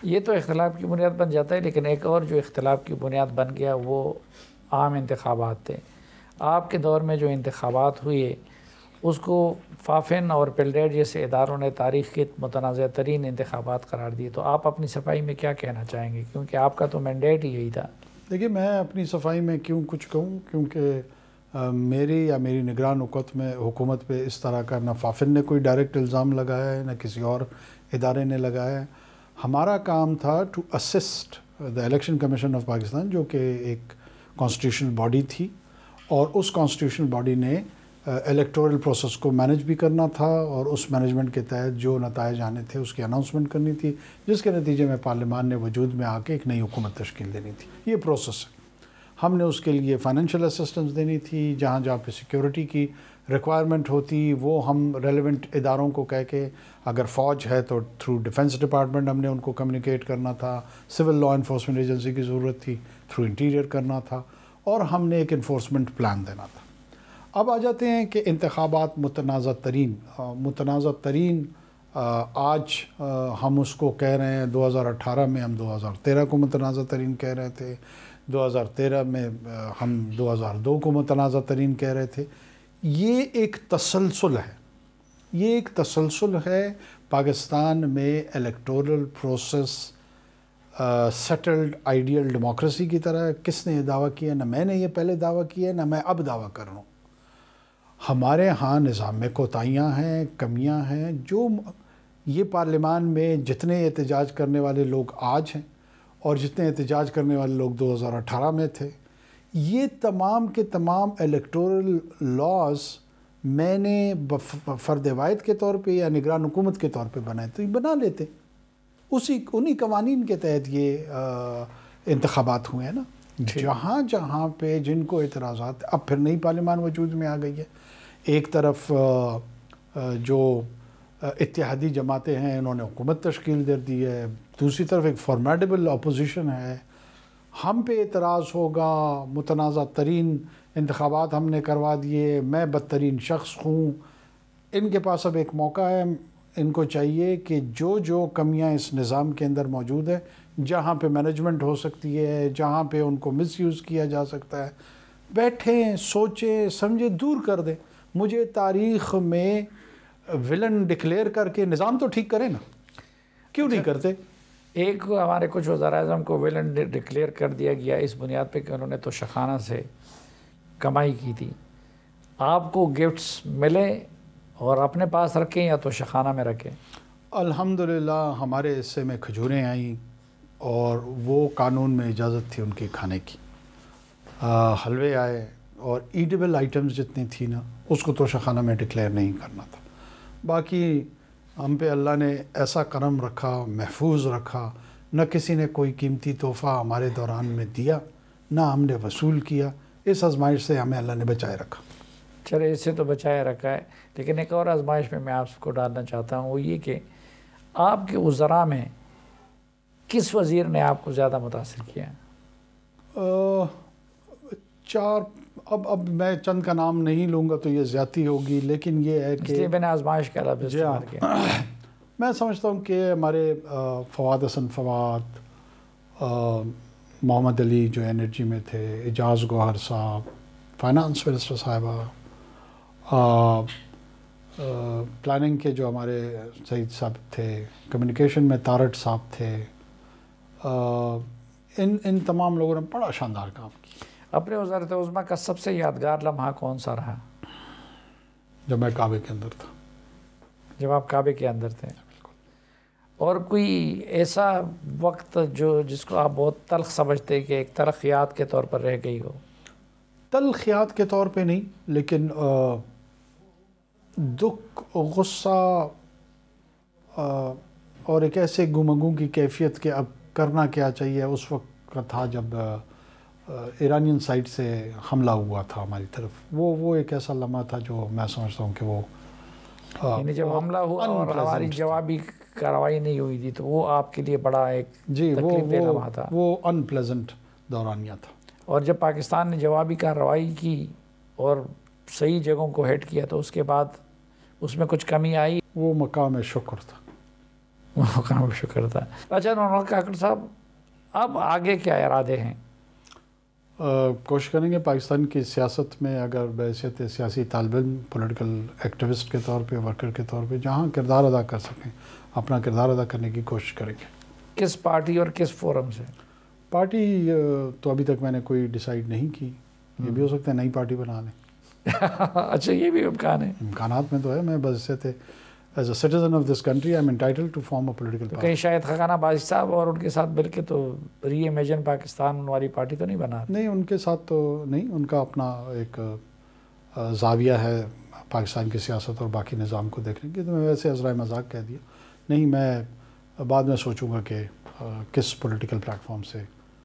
یہ تو اختلاف کی بنیاد بن جاتا ہے، لیکن ایک اور جو اختلاف کی بنیاد بن گیا وہ عام انتخابات تھے۔ آپ کے دور میں جو انتخابات ہوئے اس کو فافن اور پیلڈیٹ جیسے اداروں نے تاریخ کے متنازع ترین انتخابات قرار دیے، تو آپ اپنی صفائی میں کیا کہنا چاہیں گے؟ کیونکہ آپ کا تو مینڈیٹ ہی یہی تھا۔ دیکھیے، میں اپنی صفائی میں کیوں کچھ کہوں، کیونکہ میری یا میری نگران حکومت پہ اس طرح کا نہ فافن نے کوئی ڈائریکٹ الزام لگایا ہے، نہ کسی اور ادارے نے لگایا ہے۔ ہمارا کام تھا to assist the Election Commission of Pakistan, جو کہ ایک کانسٹیٹیوشنل باڈی تھی، اور اس کانسٹیٹیوشنل باڈی نے الیکٹورل پروسیس کو مینج بھی کرنا تھا، اور اس مینجمنٹ کے تحت جو نتائج آنے تھے اس کی اناؤنسمنٹ کرنی تھی، جس کے نتیجے میں پارلیمان نے وجود میں آ کے ایک نئی حکومت تشکیل دینی تھی۔ یہ پروسیس ہے۔ ہم نے اس کے لیے فائنینشیل اسسٹنس دینی تھی، جہاں جہاں پہ سیکیورٹی کی ریکوائرمنٹ ہوتی وہ ہم ریلیونٹ اداروں کو کہہ کے، اگر فوج ہے تو تھرو ڈیفنس ڈپارٹمنٹ ہم نے ان کو کمیونیکیٹ کرنا تھا، سول لا انفورسمنٹ ایجنسی کی ضرورت تھی، تھرو انٹیریئر کرنا تھا، اور ہم نے ایک انفورسمنٹ پلان دینا تھا۔ اب آ جاتے ہیں کہ انتخابات متنازع ترین آج ہم اس کو کہہ رہے ہیں 2018 میں، ہم 2013 کو متنازع ترین کہہ رہے تھے، 2013 میں ہم 2002 کو متنازع ترین کہہ رہے تھے۔ یہ ایک تسلسل ہے پاکستان میں electoral process settled ideal democracy کی طرح۔ کس نے یہ دعویٰ کیا؟ نہ میں نے یہ پہلے دعویٰ کیا ہے، نہ میں اب دعویٰ کر رہا ہوں۔ ہمارے ہاں نظام میں کوتاہیاں ہیں، کمیاں ہیں، جو یہ پارلیمان میں جتنے احتجاج کرنے والے لوگ آج ہیں اور جتنے احتجاج کرنے والے لوگ 2018 میں تھے، یہ تمام کے تمام الیکٹورل لاز میں نے فرد واحد کے طور پہ یا نگران حکومت کے طور پہ بنائے تو یہ بنا لیتے، انہی قوانین کے تحت یہ انتخابات ہوئے ہیں نا۔ جہاں جہاں پہ جن کو اعتراضات، اب پھر نئی پارلیمان وجود میں آ گئی ہے۔ ایک طرف جو اتحادی جماعتیں ہیں انہوں نے حکومت تشکیل دے دی ہے، دوسری طرف ایک فارمیڈیبل اپوزیشن ہے۔ ہم پہ اعتراض ہوگا، متنازع ترین انتخابات ہم نے کروا دیے، میں بدترین شخص ہوں۔ ان کے پاس اب ایک موقع ہے، ان کو چاہیے کہ جو کمیاں اس نظام کے اندر موجود ہیں، جہاں پہ مینجمنٹ ہو سکتی ہے، جہاں پہ ان کو مس یوز کیا جا سکتا ہے، بیٹھیں، سوچیں، سمجھیں، دور کر دیں۔ مجھے تاریخ میں ولن ڈکلیئر کر کے نظام تو ٹھیک کریں نا، کیوں نہیں کرتے؟ ایک ہمارے کچھ وزراء اعظم کو ولن ڈکلیئر کر دیا گیا اس بنیاد پہ کہ انہوں نے توشخانہ سے کمائی کی تھی۔ آپ کو گفٹس ملے اور اپنے پاس رکھیں یا توشخانہ میں رکھیں؟ الحمدللہ ہمارے حصے میں کھجوریں آئیں اور وہ قانون میں اجازت تھی ان کی کھانے کی۔ حلوے آئے اور ایڈیبل آئٹمز جتنی تھی نا، اس کو توشخانہ میں ڈکلیئر نہیں کرنا تھا۔ باقی ہم پہ اللہ نے ایسا کرم رکھا، محفوظ رکھا، نہ کسی نے کوئی قیمتی تحفہ ہمارے دوران میں دیا، نہ ہم نے وصول کیا۔ اس آزمائش سے ہمیں اللہ نے بچائے رکھا۔ چلے، اس سے تو بچائے رکھا ہے، لیکن ایک اور آزمائش میں آپ کو ڈالنا چاہتا ہوں، وہ یہ کہ آپ کے وزراء میں کس وزیر نے آپ کو زیادہ متاثر کیا؟ اب میں چند کا نام نہیں لوں گا تو یہ زیادتی ہوگی، لیکن یہ ہے کہ اس لیے میں نے آزمائش کا لفظ استعمال کیا۔ میں سمجھتا ہوں کہ ہمارے فواد حسن فواد، محمد علی جو انرجی میں تھے، اعجاز گوہر صاحب، فائنانس منسٹر صاحبہ، پلاننگ کے جو ہمارے سعید صاحب تھے، کمیونیکیشن میں تارٹ صاحب تھے، ان تمام لوگوں نے بڑا شاندار کام کیا۔ اپنے وزارت عظمیٰ کا سب سے یادگار لمحہ کون سا رہا؟ جب میں کعبے کے اندر تھا۔ جب آپ کعبے کے اندر تھے؟ اور کوئی ایسا وقت جس کو آپ بہت تلخ سمجھتے کہ ایک تلخیات کے طور پر رہ گئی ہو؟ تلخیات کے طور پہ نہیں، لیکن دکھ، غصہ اور ایک ایسے گمگوں کی کیفیت کہ اب کرنا کیا چاہیے، اس وقت کا تھا جب ایرانین سائڈ سے حملہ ہوا تھا ہماری طرف۔ وہ ایک ایسا لمحہ تھا جو میں سمجھتا ہوں کہ وہ یعنی جب حملہ ہوا اور ہماری جوابی کارروائی نہیں ہوئی تھی تو وہ آپ کے لیے بڑا ایک تکلیف دہ لمحہ تھا۔ وہ ان پلیزنٹ دورانیہ تھا۔ اور جب پاکستان نے جوابی کارروائی کی اور صحیح جگہوں کو ہٹ کیا تو اس کے بعد اس میں کچھ کمی آئی؟ وہ مقام شکر تھا، موقع بھی شکر تھا. اچھا نونو کاکڑ صاحب، اب آگے کیا ارادے ہیں؟ کوشش کریں گے پاکستان کی سیاست میں، اگر بحیثیت سیاسی طالب علم، پولیٹیکل ایکٹیوسٹ کے طور پہ، ورکر کے طور پہ جہاں کردار ادا کر سکیں اپنا کردار ادا کرنے کی کوشش کریں گے. کس پارٹی اور کس فورم سے؟ پارٹی تو ابھی تک میں نے کوئی ڈیسائیڈ نہیں کی، یہ بھی ہو سکتا ہے نئی پارٹی بنا لیں. اچھا یہ بھی امکان ہے؟ امکانات میں تو ہے. میں بحیثیت as a citizen of this country I am entitled to form a political party. کہیں شاید خاقانہ باز صاحب اور ان کے ساتھ مل کے تو ری امیجن پاکستان والی پارٹی تو نہیں بنا؟ نہیں، ان کے ساتھ تو نہیں. ان کا اپنا ایک زاویہ ہے پاکستان کی سیاست اور باقی نظام کو دیکھنے کی. تو میں ویسے عذرائے مذاق کہہ دیا. نہیں، میں بعد میں سوچوں گا کہ کس پولیٹیکل پلیٹ فارم سے